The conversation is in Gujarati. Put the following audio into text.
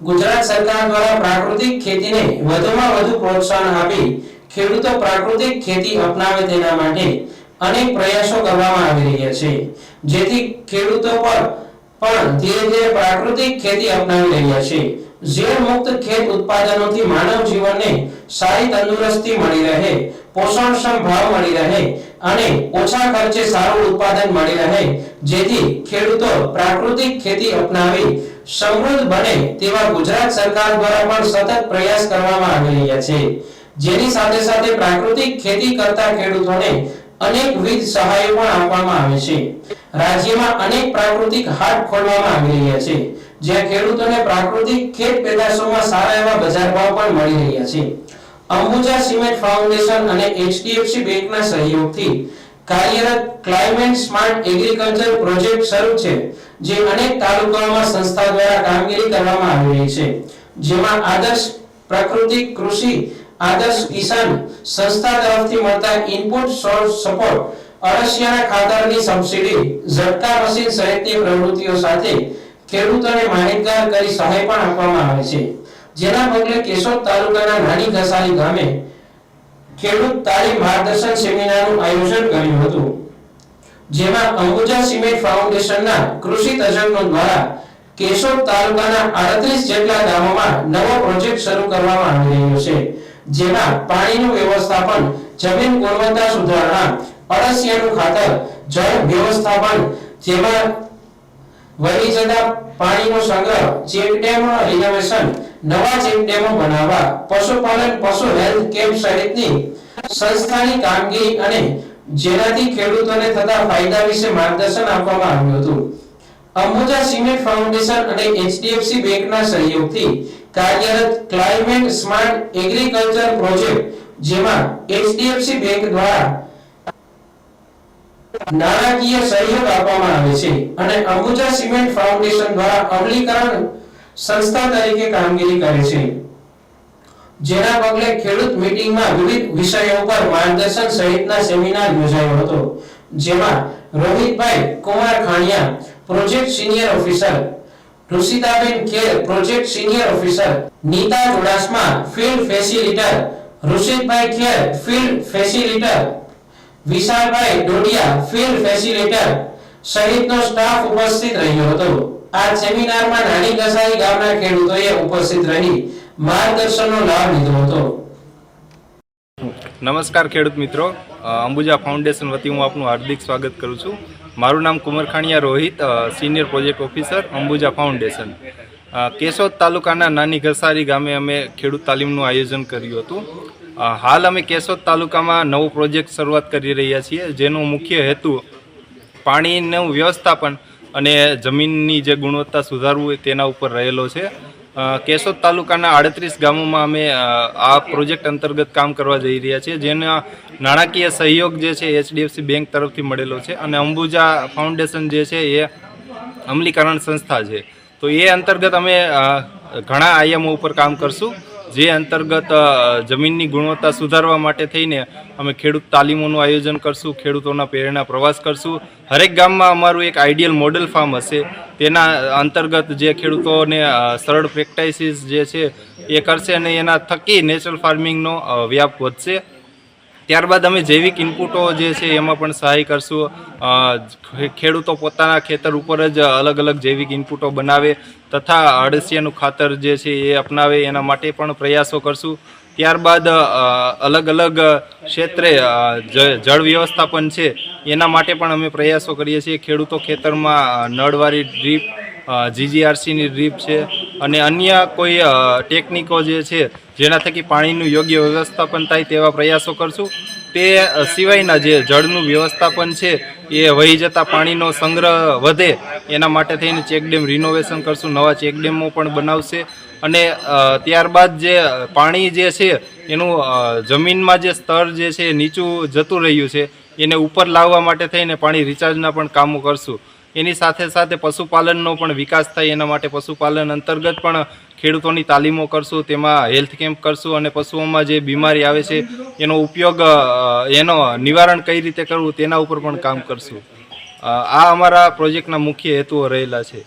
ગુજરાત સરકાર દ્વારા પ્રાકૃતિક ખેતીને વધુમાં વધુ પ્રોત્સાહન આપી ખેડૂતો પ્રાકૃતિક ખેતી અપનાવે તેના માટે અનેક પ્રયાસો કરવામાં આવી રહ્યા છે, જેથી ખેડૂતો પણ ધીરે ધીરે પ્રાકૃતિક ખેતી અપનાવી રહ્યા છે। ઝેર મુક્ત ખેત ઉત્પાદનોથી માનવ જીવનને સારી તંદુરસ્તી મળી રહે, પોષણક્ષમ ભાવ મળી રહે અને ઓછા ખર્ચે સારું ઉત્પાદન મળી રહે, જેથી ખેડૂતો પ્રાકૃતિક ખેતી અપનાવી સમૃદ્ધ બને તેવા ગુજરાત સરકાર દ્વારા પણ સતત પ્રયાસ કરવામાં આવી રહ્યા છે, જેની સાથે સાથે પ્રાકૃતિક ખેતી કરતા ખેડૂતોને અનેકવિધ સહાયો પણ આપવામાં આવે છે। રાજ્યમાં અનેક પ્રાકૃતિક હાટ ખોલવામાં આવી રહ્યા છે, જ્યાં ખેડૂતોને પ્રાકૃતિક ખેત પેદાશોમાં સારા એવા બજાર ભાવ પણ મળી રહ્યા છે। અંબુજા સિમેન્ટ ફાઉન્ડેશન અને એચડીએફસી બેંકના સહયોગથી કાર્યરત ક્લાઇમેટ સ્માર્ટ એગ્રીકલ્ચર પ્રોજેક્ટ શરૂ છે, જે અનેક તાલુકાઓમાં સંસ્થા દ્વારા કામગીરી કરવામાં આવી રહી છે, જેમાં આદર્શ પ્રાકૃતિક કૃષિ, આદર્શ કિસાન સંસ્થા તરફથી મળતા ઇનપુટ સપોર્ટ, અળસિયાના ખાતરની સબસિડી, ઝટકા મશીન સહિતની પ્રવૃત્તિઓ સાથે ખેડૂતોને માહિતગાર કરી સહાય પણ આપવામાં આવે છે, જેના પગલે કેશોદ તાલુકાના નાની ઘસારી ગામે ખેડૂત તાલીમ માર્ગદર્શન સેમિનારનું આયોજન કર્યું હતું, જેમાં અંબુજા સિમેન્ટ ફાઉન્ડેશનના કૃષિ તજજ્ઞો દ્વારા કેશોદ તાલુકાના 38 જેટલા ગામોમાં નવો પ્રોજેક્ટ શરૂ કરવામાં આવી રહ્યો છે, જેમાં પાણીનું વ્યવસ્થાપન, જમીન ગુણવત્તા સુધારણા, અળસિયાનું ખાતર, જળ વ્યવસ્થાપન, જેમાં વહી જતા પાણીનો સંગ્રહ, ચેકડેમો રિનોવેશન, નવા ચેકડેમો બનાવવા, પશુપાલન, પશુ હેલ્થ કેમ્પ સહિતની સંસ્થાની કામગીરી અને જેનાથી ખેડૂતોને થતા ફાયદા વિશે માર્ગદર્શન આપવામાં આવ્યું હતું। અંબુજા સિમેન્ટ ફાઉન્ડેશન અને એચડીએફસી બેંકના સહયોગથી કાર્યરત ક્લાઇમેટ સ્માર્ટ એગ્રીકલ્ચર પ્રોજેક્ટ, જેમાં એચડીએફસી બેંક દ્વારા નાણાકીય સહયોગ આપવામાં આવે છે અને અંબુજા સિમેન્ટ ફાઉન્ડેશન દ્વારા અમલીકરણ સંસ્થા તરીકે કામગીરી કરે છે, જેના પગલે ખેડૂત મીટિંગમાં વિવિધ વિષયો પર માર્ગદર્શન સહિતના સેમિનાર યોજાયો હતો, જેમાં રોહિતભાઈ Kumar Khaniya, project senior officer, ઋષિતાબેન Kher, project senior officer, Nita Jodasama, field facilitator, ઋષિતભાઈ ખેર, ફિલ્ડ ફેસિલિટર, વિશાલભાઈ ડોડિયા, ફિલ્ડ ફેસિલિટર સહિતનો સ્ટાફ ઉપસ્થિત રહ્યો હતો। આ સેમિનારમાં નાની ઘસારી ગામના ખેડૂતોએ ઉપસ્થિત રહી માર્ગદર્શનનો લાભ લીધો હતો। નમસ્કાર ખેડૂત મિત્રો, અંબુજા ફાઉન્ડેશન વતી હું આપનું હાર્દિક સ્વાગત કરું છું। મારું નામ Kumar Khaniya Rohit, senior project officer, Ambuja foundation. Keshod તાલુકાના નાની ઘસારી ગામે અમે ખેડૂત તાલીમનું આયોજન કર્યું હતું। હાલ અમે કેશોદ તાલુકામાં નવો પ્રોજેક્ટ શરૂઆત કરી રહ્યા છીએ, જેનો મુખ્ય હેતુ પાણીનું વ્યવસ્થાપન અને જમીનની જે ગુણવત્તા સુધારવું તેના ઉપર રહેલો છે। કેશોદ તાલુકાના 38 ગામોમાં અમે આ પ્રોજેક્ટ અંતર્ગત કામ કરવા જઈ રહ્યા છીએ, જેના નાણાકીય સહયોગ જે છે એચડીએફસી બેંક તરફથી મળેલો છે અને અંબુજા ફાઉન્ડેશન જે છે એ અમલીકરણ સંસ્થા છે। તો એ અંતર્ગત અમે ઘણા આયામો ઉપર કામ કરશું, જે અંતર્ગત જમીનની ગુણવત્તા સુધારવા માટે થઈને અમે ખેડૂત તાલીમોનું આયોજન કરશું, ખેડૂતોના પ્રેરણા પ્રવાસ કરશું। હરેક ગામમાં અમારું એક આઈડિયલ મોડેલ ફાર્મ હશે, તેના અંતર્ગત જે ખેડૂતોને સરળ પ્રેક્ટિસિસ જે છે એ કરશે અને એના થકી નેચરલ ફાર્મિંગનો વ્યાપ વધશે। ત્યારબાદ અમે જૈવિક ઇનપુટો જે છે એમાં પણ સહાય કરશું। ખેડૂતો પોતાના ખેતર ઉપર જ અલગ અલગ જૈવિક ઇનપુટો બનાવે તથા અળસિયાનું ખાતર જે છે એ અપનાવે, એના માટે પણ પ્રયાસો કરશું। ત્યારબાદ અલગ અલગ ક્ષેત્રે જળ વ્યવસ્થાપન છે એના માટે પણ અમે પ્રયાસો કરીએ છીએ। ખેડૂતો ખેતરમાં નળવાળી ડ્રીપ, જીજીઆરસીની ડ્રીપ છે અને અન્ય કોઈ ટેકનિકો જે છે જેના થકી પાણીનું યોગ્ય વ્યવસ્થાપન થાય તેવા પ્રયાસો કરશું। તે સિવાયના જે જળનું વ્યવસ્થાપન છે એ વહી જતા પાણીનો સંગ્રહ વધે એના માટે થઈને ચેકડેમ રિનોવેશન કરશું, નવા ચેકડેમો પણ બનાવશે અને ત્યારબાદ જે પાણી જે છે એનું જમીનમાં જે સ્તર જે છે નીચું જતું રહ્યું છે એને ઉપર લાવવા માટે થઈને પાણી રિચાર્જના પણ કામો કરશું। એની સાથે સાથે પશુપાલનનો પણ વિકાસ થાય એના માટે પશુપાલન અંતર્ગત પણ ખેડૂતોની તાલીમો કરશું, તેમાં હેલ્થ કેમ્પ કરશું અને પશુઓમાં જે બીમારી આવે છે એનો ઉપયોગ, એનો નિવારણ કઈ રીતે કરવું તેના ઉપર પણ કામ કરશું। આ અમારા પ્રોજેક્ટના મુખ્ય હેતુઓ રહેલા છે।